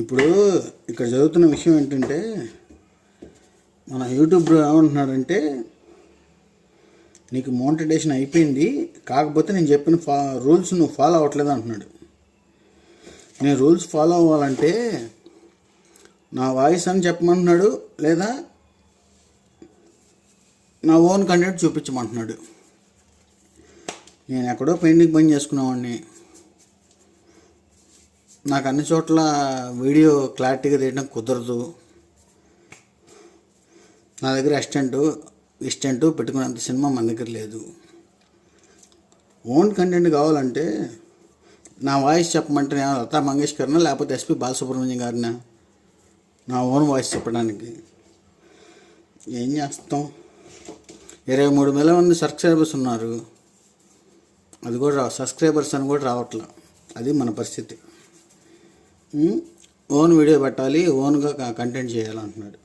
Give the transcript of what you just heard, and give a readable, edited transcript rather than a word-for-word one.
ఇప్పుడు ఇక్కడ జరుగుతున్న విషయం ఏంటంటే, మన యూట్యూబ్ బ్రో ఏమంటున్నాడంటే, నీకు మోనిటైజేషన్ అయిపోయింది, కాకపోతే నేను చెప్పిన రూల్స్ నువ్వు ఫాలో అవ్వట్లేదు అంటున్నాడు. నేను రూల్స్ ఫాలో అవ్వాలంటే నా వాయిస్ అని చెప్పమంటున్నాడు, లేదా నా ఓన్ కంటెంట్ చూపించమంటున్నాడు. నేను ఎక్కడో పెయింటింగ్ పని చేసుకునేవాడిని. నాకు అన్ని చోట్ల వీడియో క్లారిటీగా తీయడం కుదరదు. నా దగ్గర అసిస్టెంట్ పెట్టుకునేంత సినిమా మన దగ్గర లేదు. ఓన్ కంటెంట్ కావాలంటే నా వాయిస్ చెప్పమంటే నేను లతా మంగేష్కర్నా లేకపోతే ఎస్పి బాలసుబ్రహ్మణ్యం గారినా నా ఓన్ వాయిస్ చెప్పడానికి? ఏం చేస్తాం? 23 వేల మంది సబ్స్క్రైబర్స్ ఉన్నారు, అది కూడా సబ్స్క్రైబర్స్ అని కూడా రావట్లా. అది మన పరిస్థితి. ఓన్ వీడియో పెట్టాలి, ఓన్గా కంటెంట్ చేయాలంటున్నాడు.